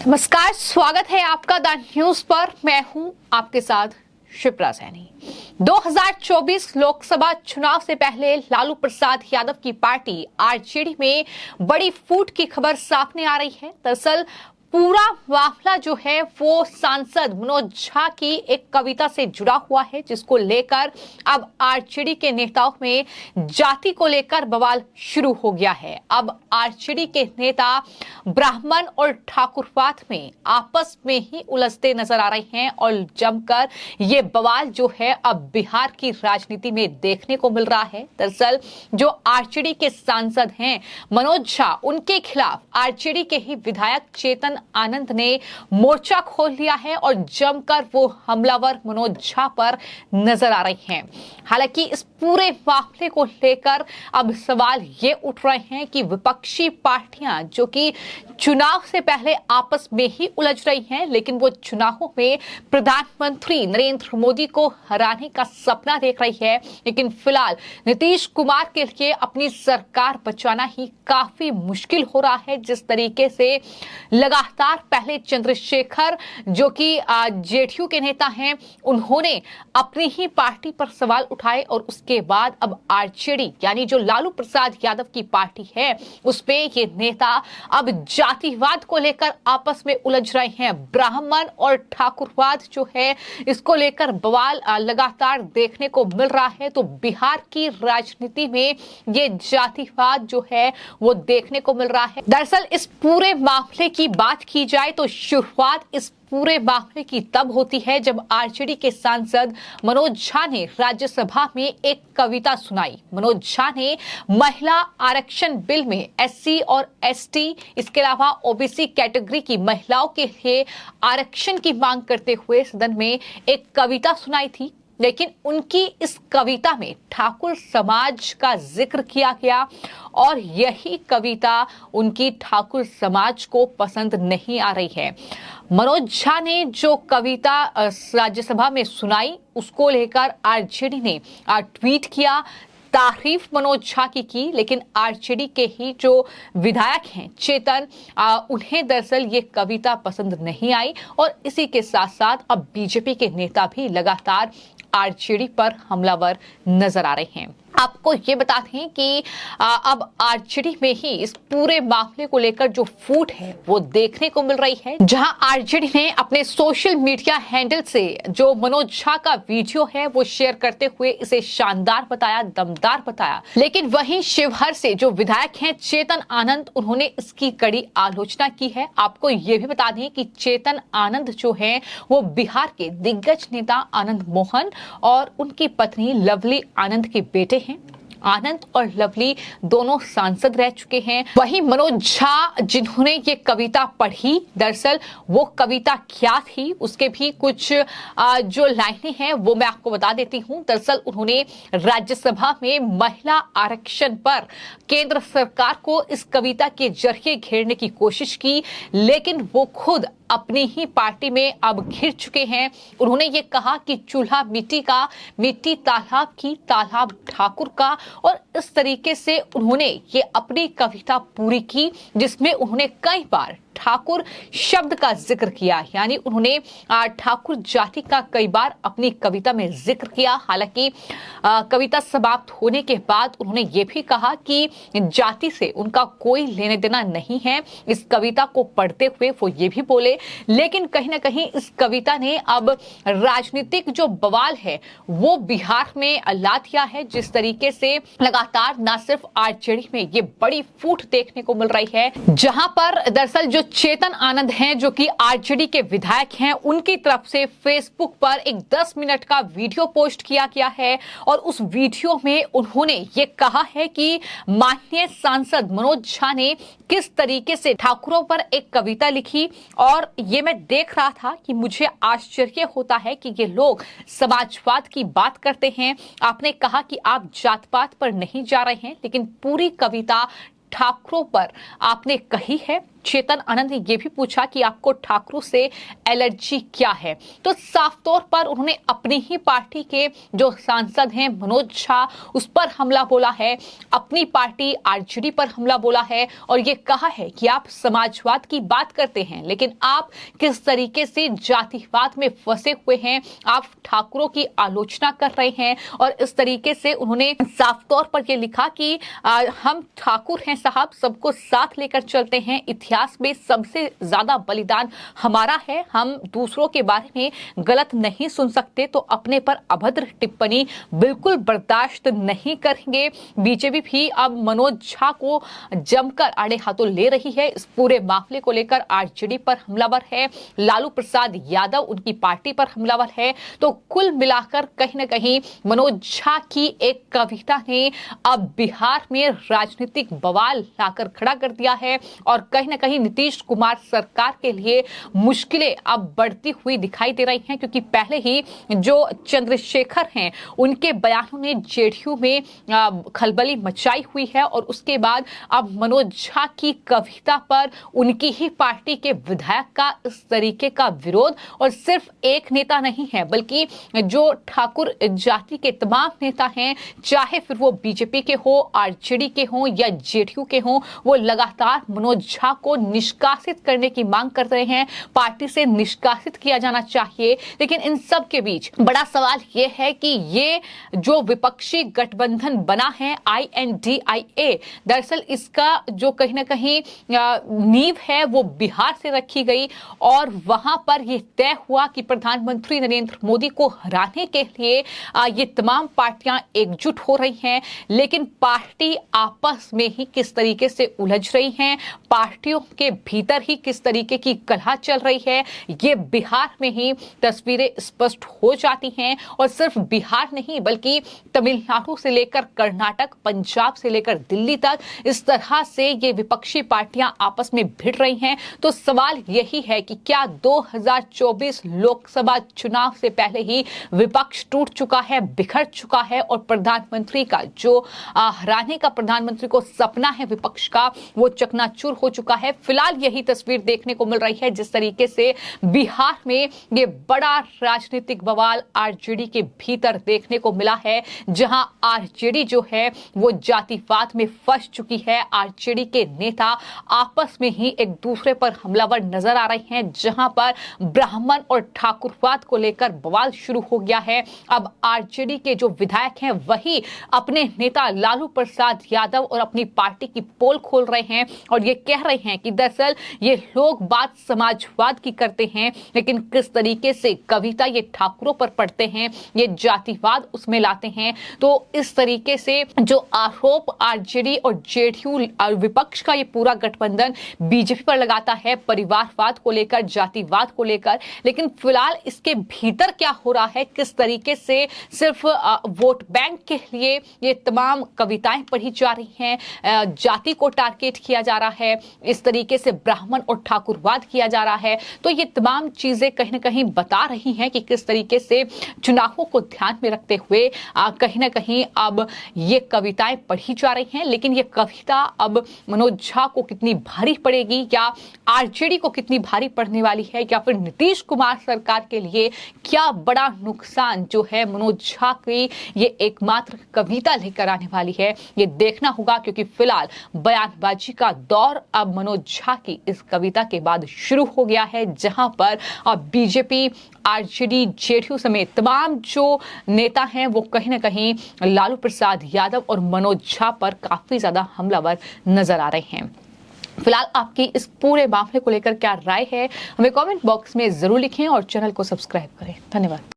नमस्कार, स्वागत है आपका द न्यूज पर। मैं हूं आपके साथ शिप्रा सैनी। 2024 लोकसभा चुनाव से पहले लालू प्रसाद यादव की पार्टी आरजेडी में बड़ी फूट की खबर सामने आ रही है। दरअसल पूरा मामला जो है वो सांसद मनोज झा की एक कविता से जुड़ा हुआ है, जिसको लेकर अब आरजेडी के नेताओं में जाति को लेकर बवाल शुरू हो गया है। अब आरजेडी के नेता ब्राह्मण और ठाकुरवाद में आपस में ही उलझते नजर आ रहे हैं और जमकर ये बवाल जो है अब बिहार की राजनीति में देखने को मिल रहा है। दरअसल जो आरजेडी के सांसद हैं मनोज झा, उनके खिलाफ आरजेडी के ही विधायक चेतन आनंद ने मोर्चा खोल लिया है और जमकर वो हमलावर मनोज झा पर नजर आ रही हैं। हालांकि इस पूरे मामले को लेकर अब सवाल ये उठ रहे हैं कि विपक्षी पार्टियां जो कि चुनाव से पहले आपस में ही उलझ रही हैं, लेकिन वो चुनावों में प्रधानमंत्री नरेंद्र मोदी को हराने का सपना देख रही है, लेकिन फिलहाल नीतीश कुमार के लिए अपनी सरकार बचाना ही काफी मुश्किल हो रहा है। जिस तरीके से लगातार पहले चंद्रशेखर जो कि जेडीयू के नेता हैं, उन्होंने अपनी ही पार्टी पर सवाल उठाए और उसके बाद अब आरजेडी यानी जो लालू प्रसाद यादव की पार्टी है उसपे ये नेता अब जातिवाद को लेकर आपस में उलझ रहे हैं। ब्राह्मण और ठाकुरवाद जो है इसको लेकर बवाल लगातार देखने को मिल रहा है। तो बिहार की राजनीति में ये जातिवाद जो है वो देखने को मिल रहा है। दरअसल इस पूरे मामले की बात की जाए तो शुरुआत इस पूरे मामले की तब होती है जब आरजेडी के सांसद मनोज झा ने राज्यसभा में एक कविता सुनाई। मनोज झा ने महिला आरक्षण बिल में एससी और एसटी, इसके अलावा ओबीसी कैटेगरी की महिलाओं के लिए आरक्षण की मांग करते हुए सदन में एक कविता सुनाई थी। लेकिन उनकी इस कविता में ठाकुर समाज का जिक्र किया गया और यही कविता उनकी ठाकुर समाज को पसंद नहीं आ रही है। मनोज झा ने जो कविता राज्यसभा में सुनाई उसको लेकर आरजेडी ने ट्वीट किया, तारीफ मनोज झा की, लेकिन आरजेडी के ही जो विधायक हैं चेतन, उन्हें दरअसल ये कविता पसंद नहीं आई और इसी के साथ साथ अब बीजेपी के नेता भी लगातार आरजेडी पर हमलावर नजर आ रहे हैं। आपको ये बता दें कि अब आरजेडी में ही इस पूरे मामले को लेकर जो फूट है वो देखने को मिल रही है, जहां आरजेडी ने अपने सोशल मीडिया हैंडल से जो मनोज झा का वीडियो है वो शेयर करते हुए इसे शानदार बताया, दमदार बताया। लेकिन वहीं शिवहर से जो विधायक हैं चेतन आनंद, उन्होंने इसकी कड़ी आलोचना की है। आपको ये भी बता दें कि चेतन आनंद जो है वो बिहार के दिग्गज नेता आनंद मोहन और उनकी पत्नी लवली आनंद के बेटे हैं। आनंद और लवली दोनों सांसद रह चुके हैं। वहीं मनोज झा जिन्होंने ये कविता पढ़ी, दरअसल वो कविता क्या थी उसके भी कुछ जो लाइनें हैं वो मैं आपको बता देती हूं। दरअसल उन्होंने राज्यसभा में महिला आरक्षण पर केंद्र सरकार को इस कविता के जरिए घेरने की कोशिश की, लेकिन वो खुद अपनी ही पार्टी में अब घिर चुके हैं। उन्होंने ये कहा कि चूल्हा मिट्टी का, मिट्टी तालाब की, तालाब ठाकुर का, और इस तरीके से उन्होंने ये अपनी कविता पूरी की, जिसमें उन्होंने कई बार ठाकुर शब्द का जिक्र किया, यानी उन्होंने ठाकुर जाति का कई बार अपनी कविता में जिक्र किया। हालांकि कविता समाप्त होने के बाद उन्होंने ये भी कहा कि जाति से उनका कोई लेने देना नहीं है। इस कविता को पढ़ते हुए वो ये भी बोले, लेकिन कहीं ना कहीं इस कविता ने अब राजनीतिक जो बवाल है वो बिहार में ला दिया है। जिस तरीके से लगातार न सिर्फ आरजेडी में ये बड़ी फूट देखने को मिल रही है, जहां पर दरअसल जो चेतन आनंद हैं जो कि आरजेडी के विधायक हैं, उनकी तरफ से फेसबुक पर एक 10 मिनट का वीडियो पोस्ट किया गया है और उस वीडियो में उन्होंने ये कहा है कि माननीय सांसद मनोज झा ने किस तरीके से ठाकुरों पर एक कविता लिखी, और ये मैं देख रहा था कि मुझे आश्चर्य होता है कि ये लोग समाजवाद की बात करते हैं। आपने कहा कि आप जात पात पर नहीं जा रहे हैं, लेकिन पूरी कविता ठाकुरों पर आपने कही है। चेतन आनंद ने यह भी पूछा कि आपको ठाकुरों से एलर्जी क्या है, तो साफ तौर पर उन्होंने अपनी ही पार्टी के जो सांसद हैं मनोज झा उस पर हमला बोला है, अपनी पार्टी आरजेडी पर हमला बोला है और ये कहा है कि आप समाजवाद की बात करते हैं लेकिन आप किस तरीके से जातिवाद में फंसे हुए हैं, आप ठाकुरों की आलोचना कर रहे हैं। और इस तरीके से उन्होंने साफ तौर पर यह लिखा कि हम ठाकुर हैं साहब, सबको साथ लेकर चलते हैं, इतिहास में सबसे ज्यादा बलिदान हमारा है, हम दूसरों के बारे में गलत नहीं सुन सकते, तो अपने पर अभद्र टिप्पणी बिल्कुल बर्दाश्त नहीं करेंगे। बीजेपी भी अब मनोज झा को जमकर आड़े हाथों ले रही है। इस पूरे मामले को लेकर आरजेडी पर हमलावर है, लालू प्रसाद यादव उनकी पार्टी पर हमलावर है। तो कुल मिलाकर कहीं न कहीं मनोज झा की एक कविता ने अब बिहार में राजनीतिक बवाल लाकर खड़ा कर दिया है और कहीं न कहीं नीतीश कुमार सरकार के लिए मुश्किलें अब बढ़ती हुई दिखाई दे रही हैं, क्योंकि पहले ही जो चंद्रशेखर हैं उनके बयानों ने जेडीयू में खलबली मचाई हुई है और उसके बाद अब मनोज झा की कविता पर उनकी ही पार्टी के विधायक का इस तरीके का विरोध, और सिर्फ एक नेता नहीं है बल्कि जो ठाकुर जाति के तमाम नेता हैं, चाहे फिर वो बीजेपी के हो, आरजेडी के हो या जेडीयू के हो, वो लगातार मनोज झा को निष्कासित करने की मांग कर रहे हैं, पार्टी से निष्कासित किया जाना चाहिए। लेकिन इन सब के बीच बड़ा सवाल ये है कि ये जो विपक्षी गठबंधन बना है INDIA, दरअसल इसका जो कहीं ना कहीं नींव है वो बिहार से रखी गई और वहां पर यह तय हुआ कि प्रधानमंत्री नरेंद्र मोदी को हराने के लिए ये तमाम पार्टियां एकजुट हो रही हैं, लेकिन पार्टी आपस में ही किस तरीके से उलझ रही हैं, पार्टियों के भीतर ही किस तरीके की कलह चल रही है, ये बिहार में ही तस्वीरें स्पष्ट हो जाती हैं। और सिर्फ बिहार नहीं बल्कि तमिलनाडु से लेकर कर्नाटक, पंजाब से लेकर दिल्ली तक इस तरह से ये विपक्षी पार्टियां आपस में भिड़ रही हैं। तो सवाल यही है कि क्या 2024 लोकसभा चुनाव से पहले ही विपक्ष टूट चुका है, बिखर चुका है और प्रधानमंत्री का जो हराने का प्रधानमंत्री को सपना है विपक्ष का, वो चकनाचूर हो चुका है। फिलहाल यही तस्वीर देखने को मिल रही है जिस तरीके से बिहार में ये बड़ा राजनीतिक बवाल आरजेडी के भीतर देखने को मिला है, जहां आरजेडी जो है वो जातिवाद में फंस चुकी है। आरजेडी के नेता आपस में ही एक दूसरे पर हमलावर नजर आ रहे हैं, जहां पर ब्राह्मण और ठाकुरवाद को लेकर बवाल शुरू हो गया है। अब आरजेडी के जो विधायक हैं वही अपने नेता लालू प्रसाद यादव और अपनी पार्टी की पोल खोल रहे हैं और ये कह रहे हैं कि दरअसल ये लोग बात समाजवाद की करते हैं, लेकिन किस तरीके से कविता ये ठाकुरों पर पढ़ते हैं, ये जातिवाद उसमें लाते हैं। तो इस तरीके से जो आरोप आरजेडी और जेडीयू विपक्ष का ये पूरा गठबंधन बीजेपी पर लगाता है परिवारवाद को लेकर, जातिवाद को लेकर, लेकिन फिलहाल इसके भीतर क्या हो रहा है, किस तरीके से सिर्फ वोट बैंक के लिए ये तमाम कविताएं पढ़ी जा रही हैं, जाति को टारगेट किया जा रहा है, इस तरीके से ब्राह्मण और ठाकुरवाद किया जा रहा है। तो ये तमाम चीजें कहीं ना कहीं बता रही हैं कि किस तरीके से चुनावों को ध्यान में रखते हुए कहीं ना कहीं अब ये कविताएं पढ़ी जा रही हैं। लेकिन ये कविता अब मनोज झा को कितनी भारी पड़ेगी या आरजेडी को कितनी भारी पड़ने वाली है, या फिर नीतीश कुमार सरकार के लिए क्या बड़ा नुकसान जो है मनोज झा की ये एकमात्र कविता लेकर आने वाली है, ये देखना होगा। क्योंकि फिलहाल बयानबाजी का दौर अब मनोज झा की इस कविता के बाद शुरू हो गया है, जहां पर अब बीजेपी, आरजेडी, जेडीयू समेत तमाम जो नेता हैं वो कहीं ना कहीं लालू प्रसाद यादव और मनोज झा पर काफी ज्यादा हमलावर नजर आ रहे हैं। फिलहाल आपकी इस पूरे मामले को लेकर क्या राय है, हमें कमेंट बॉक्स में जरूर लिखें और चैनल को सब्सक्राइब करें। धन्यवाद।